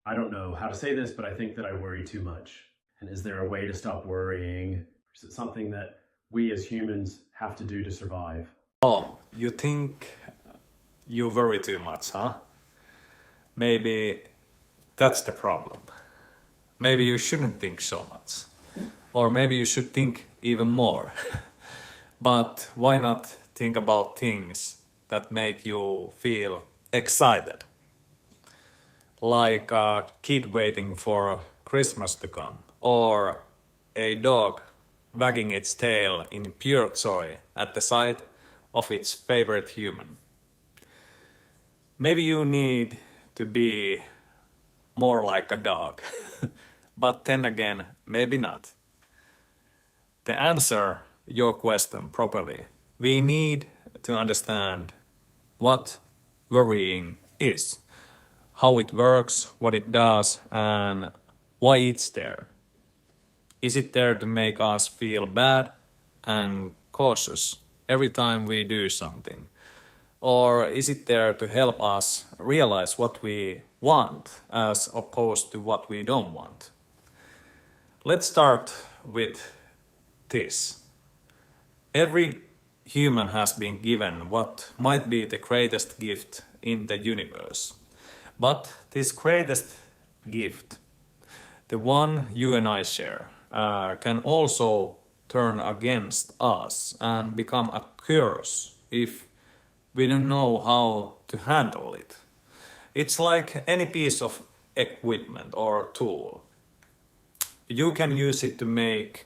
I don't know how to say this, but I think that I worry too much. And is there a way to stop worrying? Is it something that we as humans have to do to survive? Oh, you think you worry too much, huh? Maybe that's the problem. Maybe you shouldn't think so much. Or maybe you should think even more. But why not think about things that make you feel excited? Like a kid waiting for Christmas to come, or a dog wagging its tail in pure joy at the sight of its favorite human. Maybe you need to be more like a dog, but then again, maybe not. To answer your question properly, we need to understand what worrying is, how it works, what it does, and why it's there. Is it there to make us feel bad and cautious every time we do something? Or is it there to help us realize what we want as opposed to what we don't want? Let's start with this. Every human has been given what might be the greatest gift in the universe. But this greatest gift, the one you and I share, can also turn against us and become a curse if we don't know how to handle it. It's like any piece of equipment or tool. You can use it to make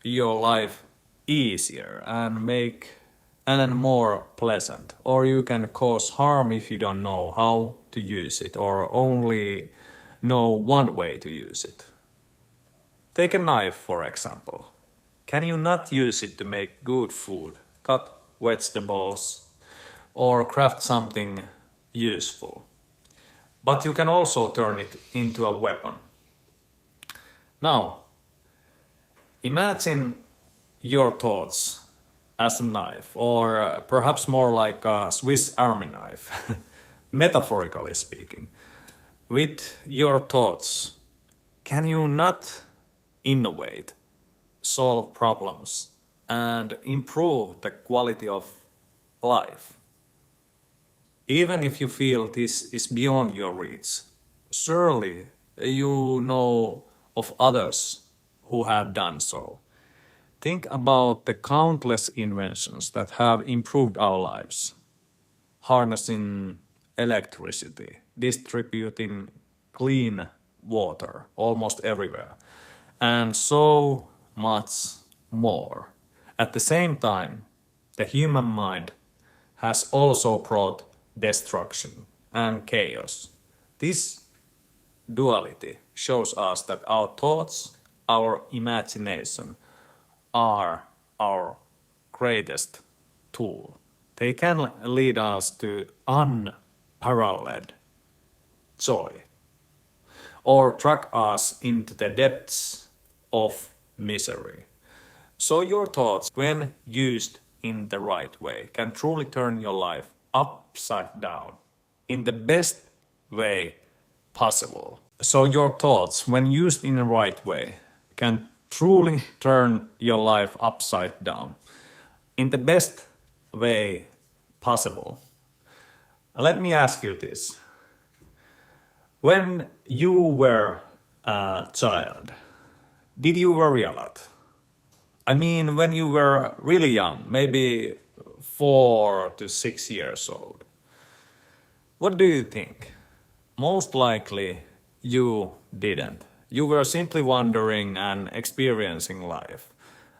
your life easier and more pleasant, or you can cause harm if you don't know how to use it or only know one way to use it. Take a knife, for example. Can you not use it to make good food, cut vegetables, or craft something useful? But you can also turn it into a weapon. Now, imagine your thoughts as a knife, or perhaps more like a Swiss Army knife, metaphorically speaking. With your thoughts, can you not innovate, solve problems, and improve the quality of life? Even if you feel this is beyond your reach, surely you know of others who have done so. Think about the countless inventions that have improved our lives. Harnessing electricity, distributing clean water almost everywhere, and so much more. At the same time, the human mind has also brought destruction and chaos. This duality shows us that our thoughts, our imagination, are our greatest tool. They can lead us to unparalleled joy or drag us into the depths of misery. So your thoughts, when used in the right way, can truly turn your life upside down in the best way possible. So your thoughts, when used in the right way, can truly turn your life upside down in the best way possible. Let me ask you this. When you were a child, did you worry a lot? I mean, when you were really young, maybe 4 to 6 years old. What do you think? Most likely you didn't. You were simply wandering and experiencing life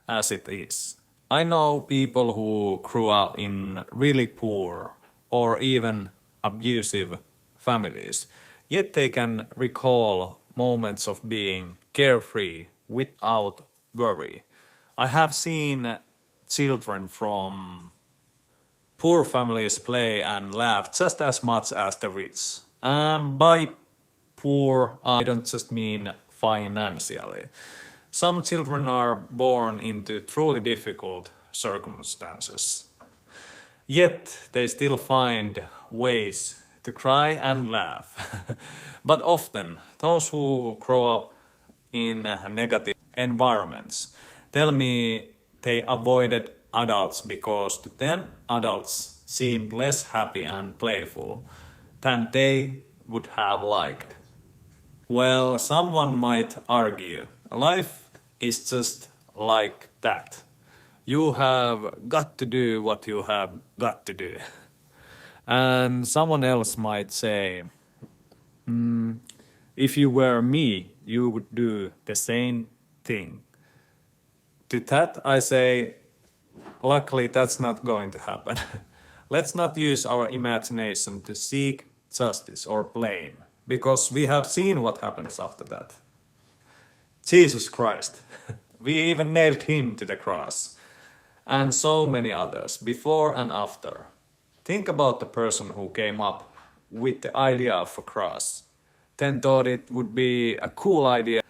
as it is. I know people who grew up in really poor or even abusive families, yet they can recall moments of being carefree without worry. I have seen children from poor families play and laugh just as much as the rich. And by poor, I don't just mean financially. Some children are born into truly difficult circumstances. Yet they still find ways to cry and laugh. But often, those who grow up in negative environments tell me they avoided adults because to them adults seemed less happy and playful than they would have liked. Well, someone might argue life is just like that. You have got to do what you have got to do. And someone else might say, if you were me, you would do the same thing. To that I say, luckily that's not going to happen. Let's not use our imagination to seek justice or blame, because we have seen what happens after that. Jesus Christ. We even nailed him to the cross. And so many others, before and after. Think about the person who came up with the idea of a cross, then thought it would be a cool idea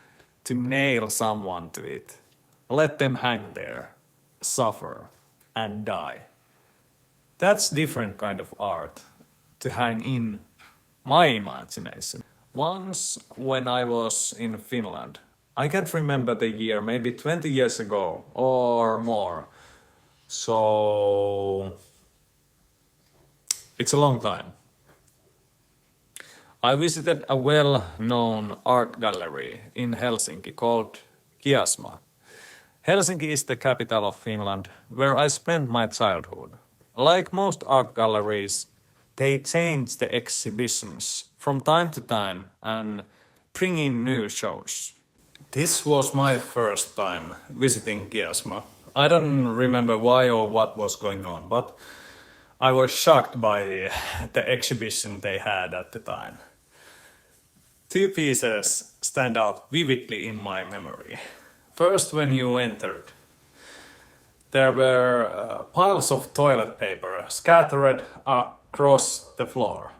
to nail someone to it. Let them hang there, suffer, and die. That's different kind of art, to hang in my imagination. Once when I was in Finland, I can't remember the year, maybe 20 years ago or more. So it's a long time. I visited a well-known art gallery in Helsinki called Kiasma. Helsinki is the capital of Finland, where I spent my childhood. Like most art galleries, they change the exhibitions from time to time and bring in new shows. This was my first time visiting Kiasma. I don't remember why or what was going on, but I was shocked by the exhibition they had at the time. Two pieces stand out vividly in my memory. First, when you entered, there were piles of toilet paper scattered across the floor.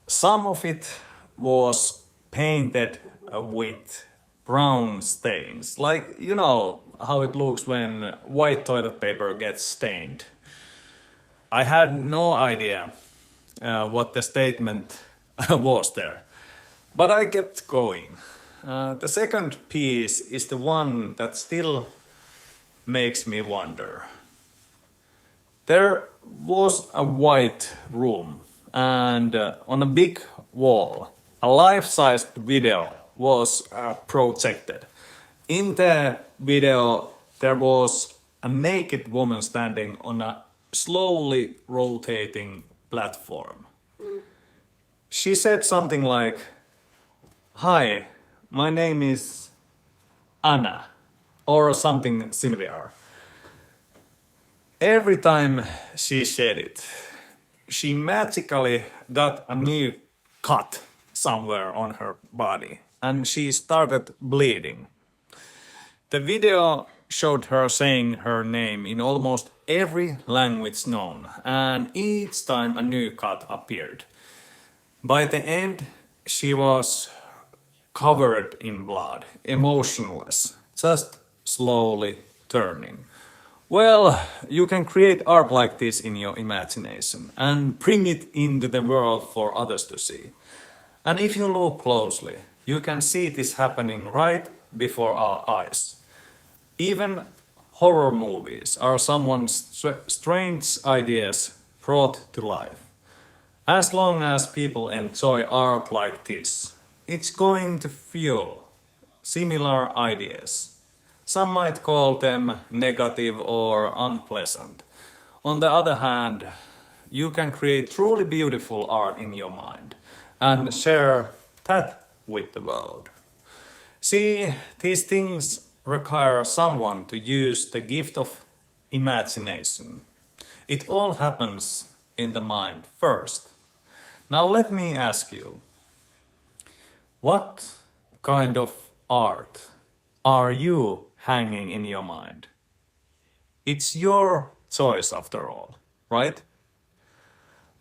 Some of it was painted with brown stains, like you know how it looks when white toilet paper gets stained. I had no idea what the statement was there, but I kept going. The second piece is the one that still makes me wonder. There was a white room, and on a big wall, a life-sized video was projected. In the video, there was a naked woman standing on a slowly rotating platform. She said something like, "Hi, my name is Anna," or something similar. Every time she said it, she magically got a new cut somewhere on her body, and she started bleeding. The video showed her saying her name in almost every language known, and each time a new cut appeared. By the end, she was covered in blood, emotionless, just slowly turning. Well, you can create art like this in your imagination and bring it into the world for others to see. And if you look closely, you can see this happening right before our eyes. Even horror movies are someone's strange ideas brought to life. As long as people enjoy art like this, it's going to fuel similar ideas. Some might call them negative or unpleasant. On the other hand, you can create truly beautiful art in your mind and share that with the world. See, these things require someone to use the gift of imagination. It all happens in the mind first. Now let me ask you, what kind of art are you hanging in your mind? It's your choice after all, right?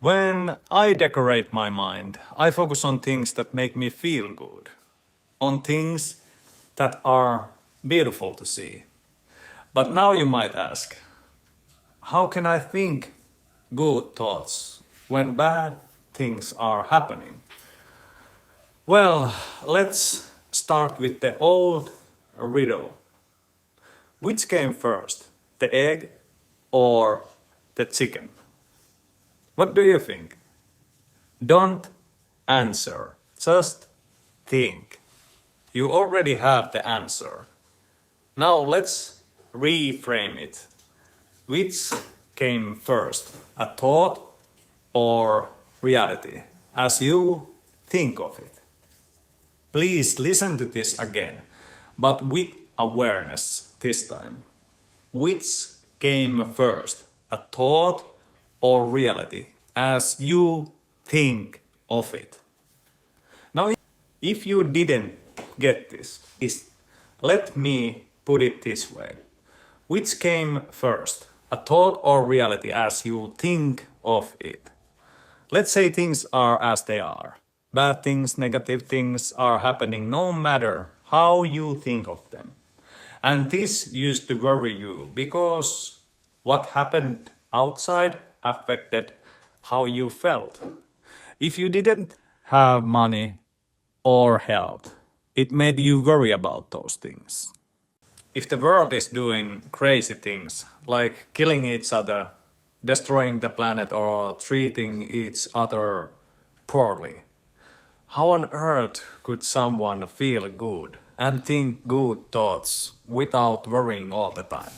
When I decorate my mind, I focus on things that make me feel good, on things that are beautiful to see. But now you might ask, how can I think good thoughts when bad things are happening? Well, let's start with the old riddle. Which came first, the egg or the chicken? What do you think? Don't answer, just think. You already have the answer. Now let's reframe it. Which came first, a thought or reality, as you think of it? Please listen to this again, but with awareness this time. Which came first, a thought or reality, as you think of it? Now, if you didn't get this, let me put it this way. Which came first, a thought or reality as you think of it? Let's say things are as they are. Bad things, negative things are happening no matter how you think of them. And this used to worry you because what happened outside affected how you felt. If you didn't have money or health, it made you worry about those things. If the world is doing crazy things, like killing each other, destroying the planet, or treating each other poorly, how on earth could someone feel good and think good thoughts without worrying all the time?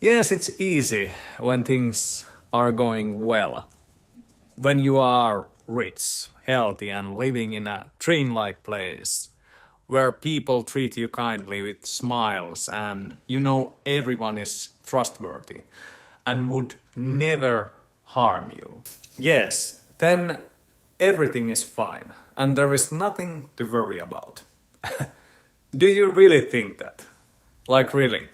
Yes, it's easy when things are going well. When you are rich, healthy, and living in a dream-like place where people treat you kindly with smiles and you know everyone is trustworthy and would never harm you. Yes, then everything is fine and there is nothing to worry about. Do you really think that? Like really?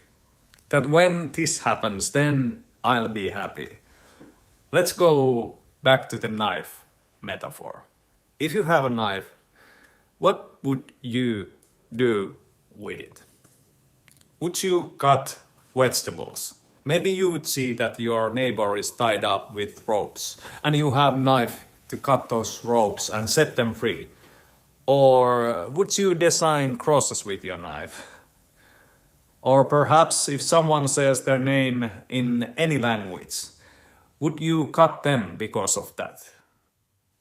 That when this happens, then I'll be happy. Let's go back to the knife metaphor. If you have a knife, what would you do with it? Would you cut vegetables? Maybe you would see that your neighbor is tied up with ropes and you have a knife to cut those ropes and set them free. Or would you design crosses with your knife? Or perhaps if someone says their name in any language, would you cut them because of that?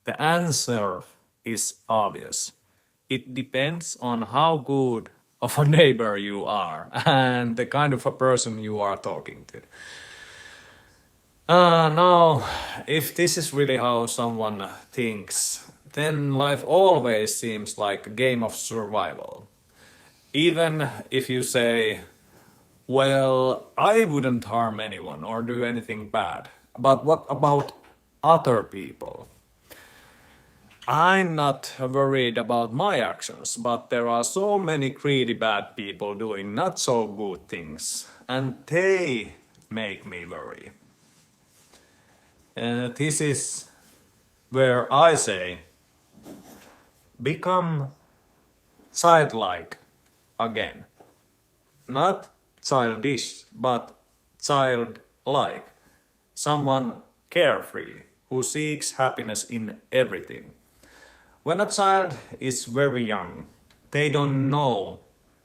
The answer is obvious. It depends on how good of a neighbor you are and the kind of a person you are talking to. Now, if this is really how someone thinks, then life always seems like a game of survival. Even if you say, well, I wouldn't harm anyone or do anything bad, but what about other people? I'm not worried about my actions, but there are so many greedy bad people doing not so good things, and they make me worry. This is where I say, become childlike again. Not childish, but childlike. Someone carefree who seeks happiness in everything. When a child is very young, they don't know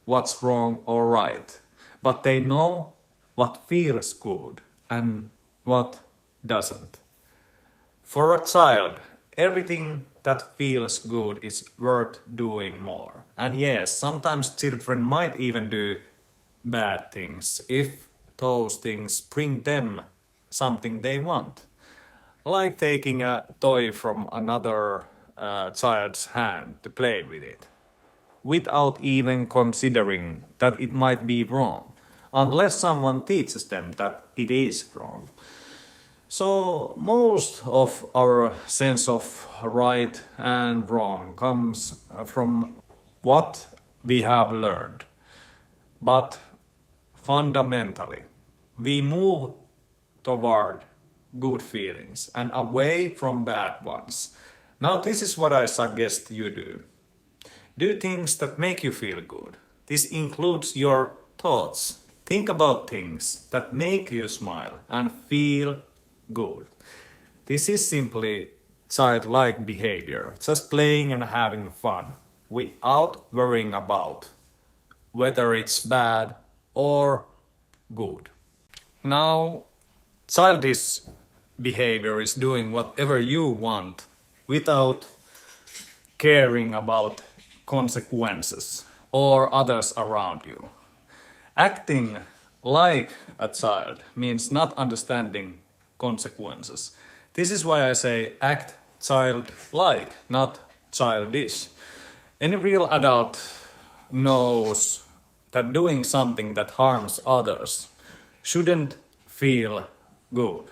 what's wrong or right, but they know what feels good and what doesn't. For a child, everything that feels good is worth doing more. And yes, sometimes children might even do bad things if those things bring them something they want. Like taking a toy from another child's hand to play with it, without even considering that it might be wrong, unless someone teaches them that it is wrong. So most of our sense of right and wrong comes from what we have learned. But fundamentally, we move toward good feelings and away from bad ones. Now this is what I suggest you do. Do things that make you feel good. This includes your thoughts. Think about things that make you smile and feel good. This is simply childlike behavior, just playing and having fun, without worrying about whether it's bad or good. Now, childish behavior is doing whatever you want without caring about consequences or others around you. Acting like a child means not understanding consequences. This is why I say act childlike, not childish. Any real adult knows that doing something that harms others shouldn't feel good.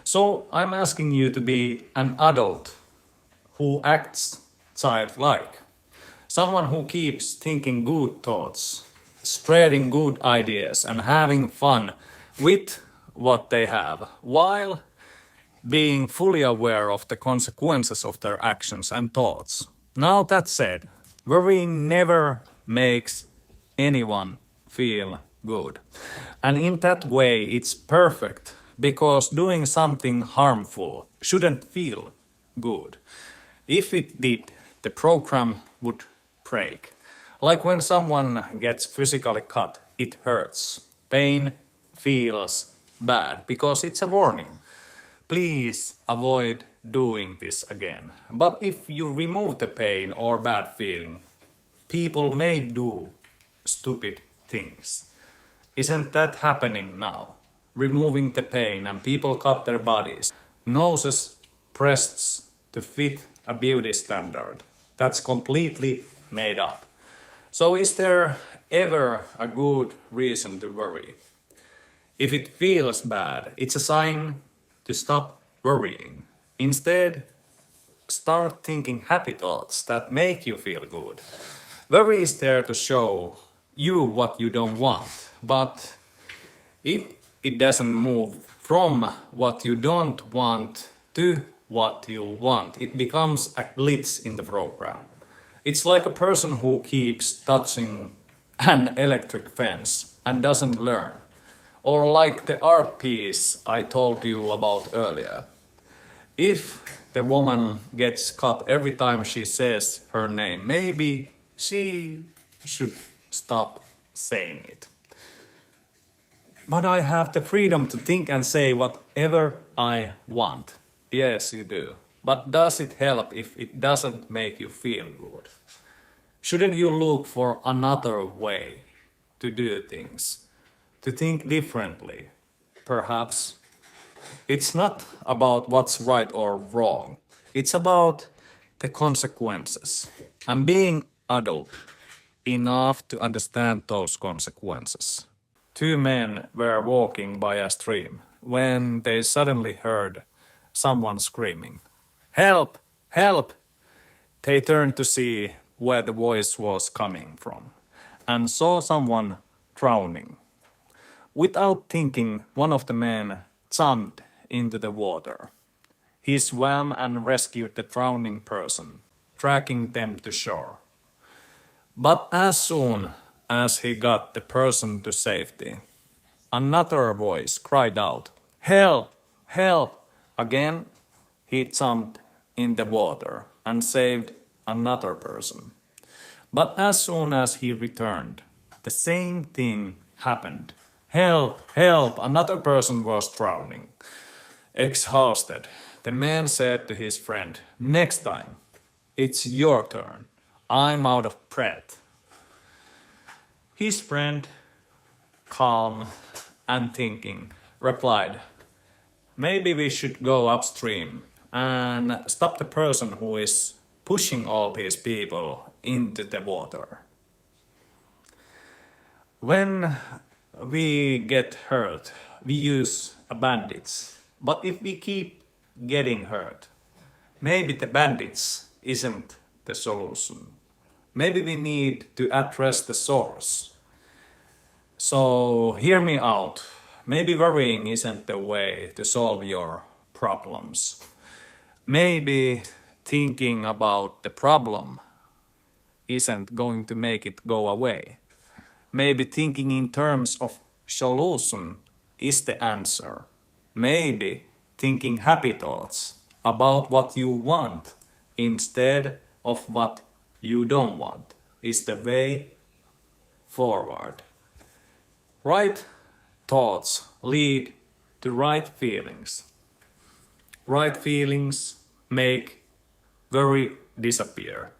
So I'm asking you to be an adult who acts childlike. Someone who keeps thinking good thoughts, spreading good ideas, and having fun with what they have, while being fully aware of the consequences of their actions and thoughts. Now, that said, worrying never makes anyone feel good. And in that way, it's perfect, because doing something harmful shouldn't feel good. If it did, the program would break. Like when someone gets physically cut, it hurts. Pain feels bad because it's a warning. Please avoid doing this again. But if you remove the pain or bad feeling, people may do stupid things. Isn't that happening now? Removing the pain and people cut their bodies. Noses, breasts to fit a beauty standard. That's completely made up. So is there ever a good reason to worry? If it feels bad, it's a sign to stop worrying. Instead, start thinking happy thoughts that make you feel good. Worry is there to show you what you don't want, but if it doesn't move from what you don't want to what you want, it becomes a glitch in the program. It's like a person who keeps touching an electric fence and doesn't learn. Or like the art piece I told you about earlier. If the woman gets cut every time she says her name, maybe she should stop saying it. But I have the freedom to think and say whatever I want. Yes, you do. But does it help if it doesn't make you feel good? Shouldn't you look for another way to do things? To think differently, perhaps? It's not about what's right or wrong. It's about the consequences. And being adult enough to understand those consequences. Two men were walking by a stream when they suddenly heard someone screaming, "Help! Help!" They turned to see where the voice was coming from and saw someone drowning. Without thinking, one of the men jumped into the water. He swam and rescued the drowning person, dragging them to shore. But as soon as he got the person to safety, another voice cried out, "Help! Help!" Again, he jumped in the water and saved another person. But as soon as he returned, the same thing happened. "Help! Help!" Another person was drowning. Exhausted, the man said to his friend, "Next time, it's your turn. I'm out of breath." His friend, calm and thinking, replied, "Maybe we should go upstream and stop the person who is pushing all these people into the water." When we get hurt, we use a bandage. But if we keep getting hurt, maybe the bandage isn't the solution. Maybe we need to address the source. So hear me out. Maybe worrying isn't the way to solve your problems. Maybe thinking about the problem isn't going to make it go away. Maybe thinking in terms of solution is the answer. Maybe thinking happy thoughts about what you want instead of what you don't want is the way forward. Right thoughts lead to right feelings. Right feelings make worry disappear.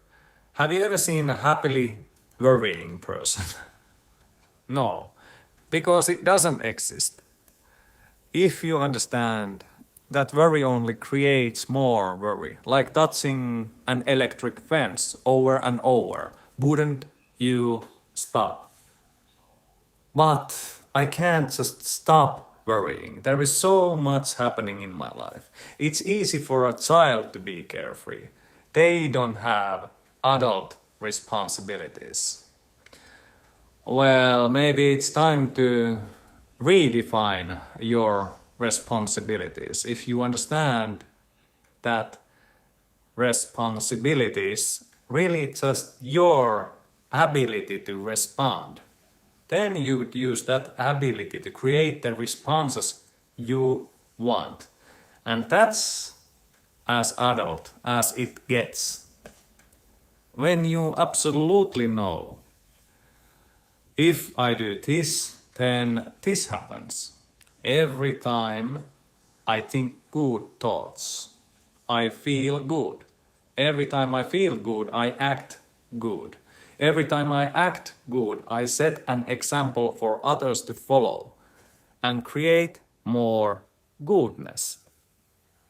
Have you ever seen a happily worrying person? No, because it doesn't exist. If you understand that worry only creates more worry, like touching an electric fence over and over, wouldn't you stop? But I can't just stop worrying. There is so much happening in my life. It's easy for a child to be carefree. They don't have adult responsibilities. Well, maybe it's time to redefine your responsibilities. If you understand that responsibilities really just your ability to respond, then you would use that ability to create the responses you want. And that's as adult as it gets. When you absolutely know, if I do this, then this happens. Every time I think good thoughts, I feel good. Every time I feel good, I act good. Every time I act good, I set an example for others to follow and create more goodness.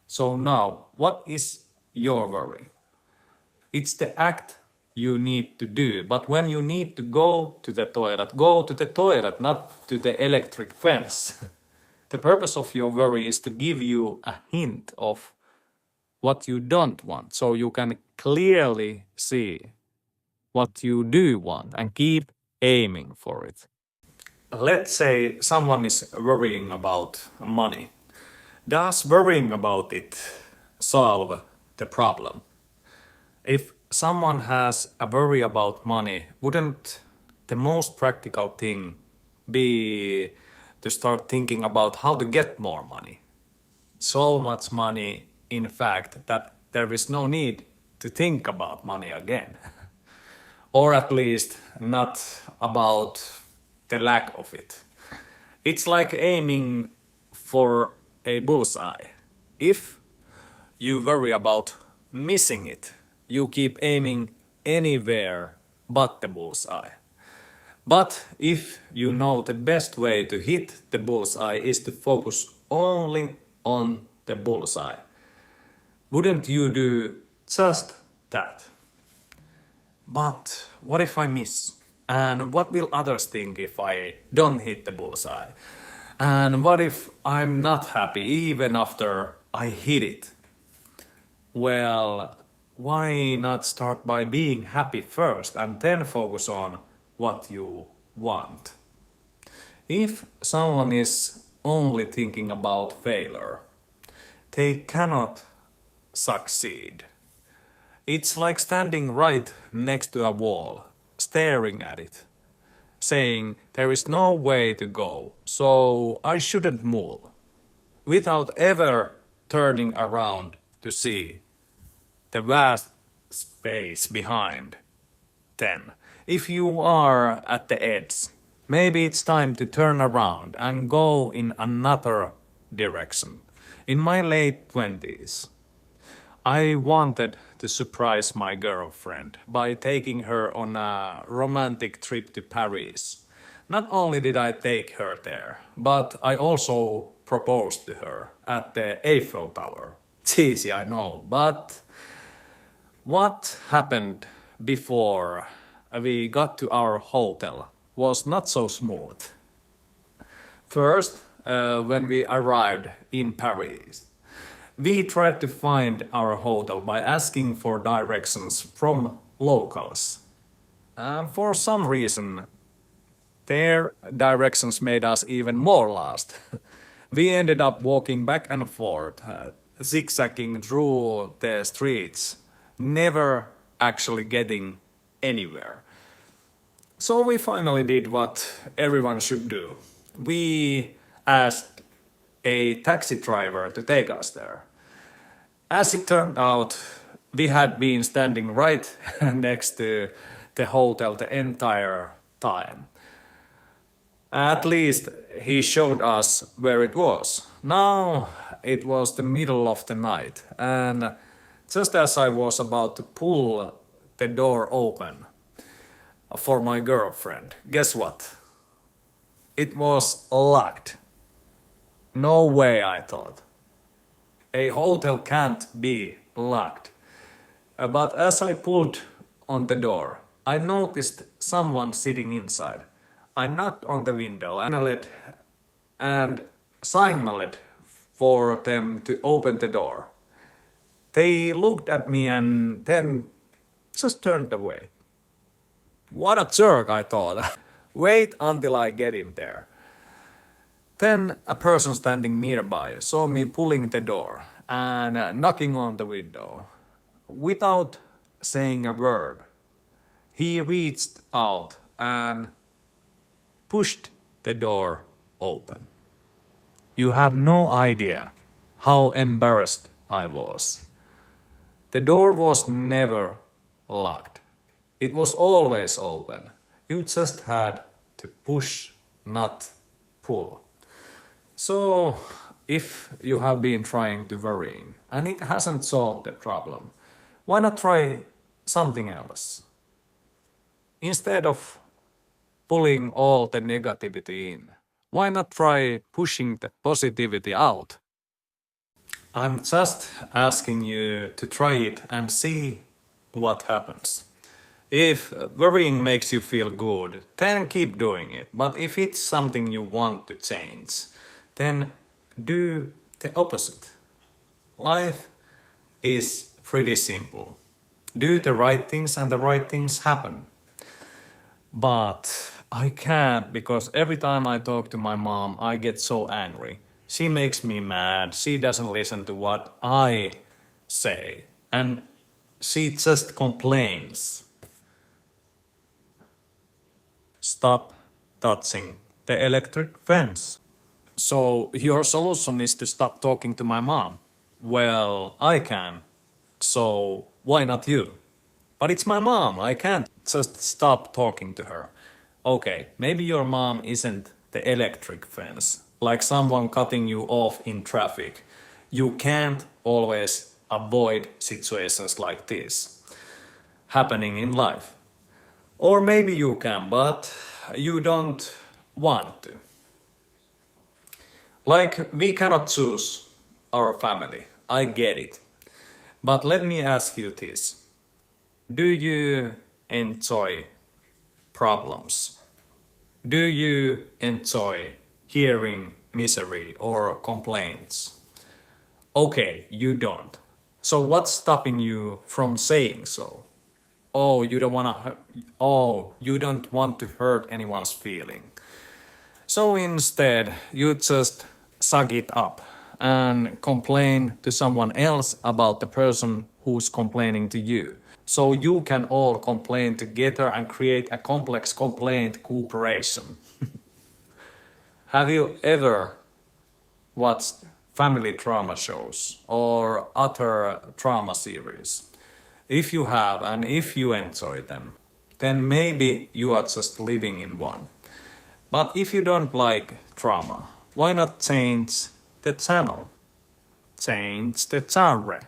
So now, what is your worry? It's the act you need to do. But when you need to go to the toilet, not to the electric fence. The purpose of your worry is to give you a hint of what you don't want, so you can clearly see what you do want and keep aiming for it. Let's say someone is worrying about money. Does worrying about it solve the problem? If someone has a worry about money, wouldn't the most practical thing be to start thinking about how to get more money? So much money, in fact, that there is no need to think about money again. Or at least not about the lack of it. It's like aiming for a bullseye. If you worry about missing it, you keep aiming anywhere but the bullseye. But if you know the best way to hit the bullseye is to focus only on the bullseye, wouldn't you do just that? But what if I miss? And what will others think if I don't hit the bullseye? And what if I'm not happy even after I hit it? Well, why not start by being happy first and then focus on what you want? If someone is only thinking about failure, they cannot succeed. It's like standing right next to a wall, staring at it, saying there is no way to go, so I shouldn't move, without ever turning around to see the vast space behind. Then, if you are at the edge, maybe it's time to turn around and go in another direction. In my late 20s, I wanted to surprise my girlfriend by taking her on a romantic trip to Paris. Not only did I take her there, but I also proposed to her at the Eiffel Tower. Cheesy, I know, but what happened before we got to our hotel was not so smooth. First, when we arrived in Paris, we tried to find our hotel by asking for directions from locals. And for some reason, their directions made us even more lost. We ended up walking back and forth, zigzagging through the streets, never actually getting anywhere. So we finally did what everyone should do. We asked a taxi driver to take us there. As it turned out, we had been standing right next to the hotel the entire time. At least he showed us where it was. Now it was the middle of the night, and just as I was about to pull the door open for my girlfriend, guess what? It was locked. No way, I thought. A hotel can't be locked. But as I pulled on the door, I noticed someone sitting inside. I knocked on the window and signaled for them to open the door. They looked at me and then just turned away. What a jerk, I thought. Wait until I get in there. Then a person standing nearby saw me pulling the door and knocking on the window. Without saying a word, he reached out and pushed the door open. You have no idea how embarrassed I was. The door was never locked. It was always open. You just had to push, not pull. So, if you have been trying to worry and it hasn't solved the problem, why not try something else? Instead of pulling all the negativity in, why not try pushing the positivity out? I'm just asking you to try it and see what happens. If worrying makes you feel good, then keep doing it. But if it's something you want to change, then do the opposite. Life is pretty simple. Do the right things and the right things happen. But I can't, because every time I talk to my mom, I get so angry. She makes me mad. She doesn't listen to what I say. And she just complains. Stop touching the electric fence. So your solution is to stop talking to my mom? Well, I can. So why not you? But it's my mom. I can't just stop talking to her. Okay, maybe your mom isn't the electric fence, like someone cutting you off in traffic. You can't always avoid situations like this happening in life. Or maybe you can, but you don't want to. Like, we cannot choose our family. I get it. But let me ask you this. Do you enjoy problems? Do you enjoy hearing misery or complaints? Okay, you don't. So what's stopping you from saying so? Oh, you don't want to hurt anyone's feeling. So instead, you just suck it up and complain to someone else about the person who's complaining to you. So you can all complain together and create a complex complaint cooperation. Have you ever watched family drama shows or other drama series? If you have and if you enjoy them, then maybe you are just living in one. But if you don't like drama, why not change the channel? Change the genre.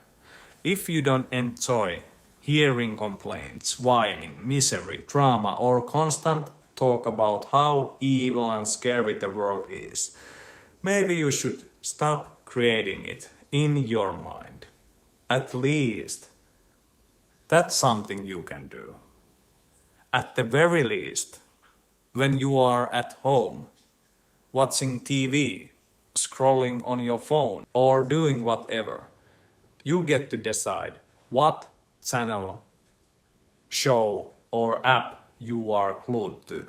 If you don't enjoy hearing complaints, whining, misery, drama, or constant talk about how evil and scary the world is, maybe you should stop creating it in your mind. At least that's something you can do. At the very least, when you are at home, watching TV, scrolling on your phone, or doing whatever, you get to decide what channel, show, or app you are glued to.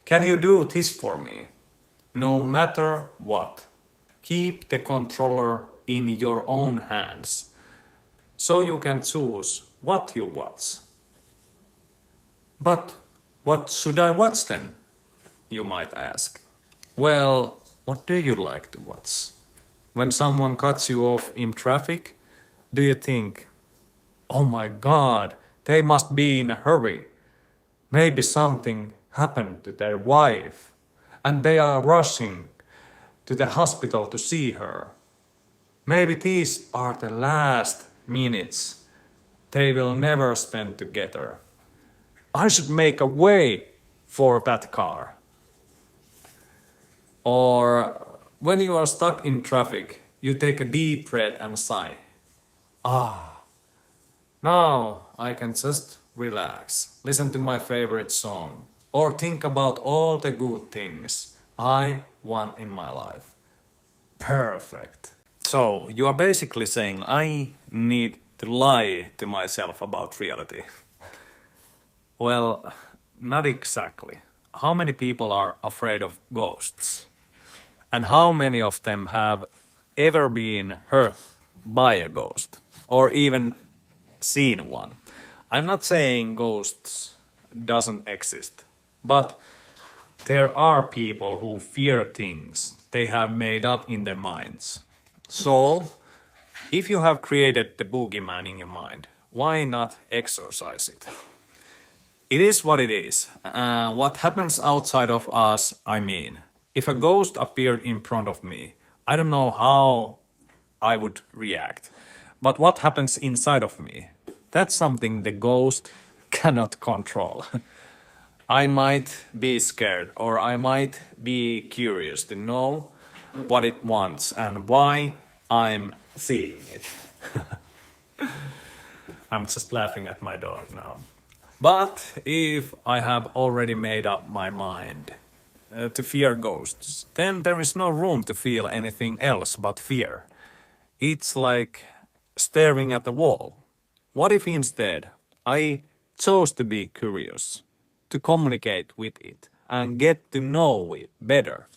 Can you do this for me? No matter what, keep the controller in your own hands, so you can choose what you watch. But what should I watch then? You might ask. Well, what do you like to watch? When someone cuts you off in traffic, do you think, oh my god, they must be in a hurry? Maybe something happened to their wife and they are rushing to the hospital to see her. Maybe these are the last minutes they will never spend together. I should make a way for that car. Or when you are stuck in traffic, you take a deep breath and sigh. Now I can just relax, listen to my favorite song, or think about all the good things I want in my life. Perfect. So you are basically saying I need to lie to myself about reality. Well, not exactly. How many people are afraid of ghosts? And how many of them have ever been hurt by a ghost? Or even seen one? I'm not saying ghosts doesn't exist, but there are people who fear things they have made up in their minds. So, if you have created the boogeyman in your mind, why not exorcise it? It is what it is. What happens outside of us, I mean. If a ghost appeared in front of me, I don't know how I would react. But what happens inside of me? That's something the ghost cannot control. I might be scared or I might be curious to know what it wants and why I'm seeing it. I'm just laughing at my dog now. But if I have already made up my mind to fear ghosts, then there is no room to feel anything else but fear. It's like staring at the wall. What if instead I chose to be curious, to communicate with it and get to know it better?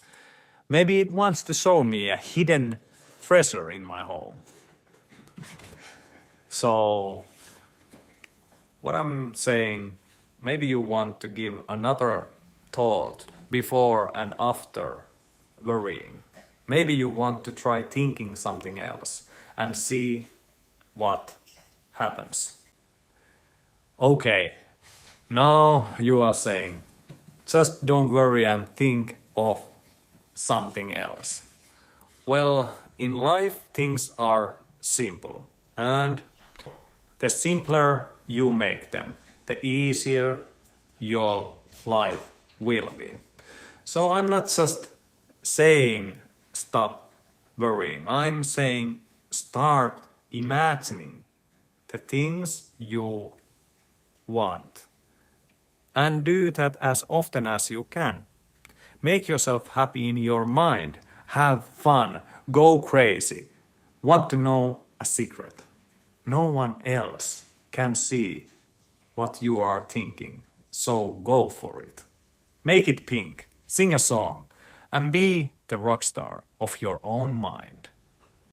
Maybe it wants to show me a hidden treasure in my home. So, what I'm saying, maybe you want to give another thought before and after worrying. Maybe you want to try thinking something else and see what happens. Okay, now you are saying, just don't worry and think of something else. Well, in life things are simple, and the simpler you make them, the easier your life will be. So I'm not just saying stop worrying, I'm saying start imagining the things you want. And do that as often as you can. Make yourself happy in your mind. Have fun. Go crazy. Want to know a secret? No one else can see what you are thinking. So go for it. Make it pink. Sing a song. And be the rock star of your own mind.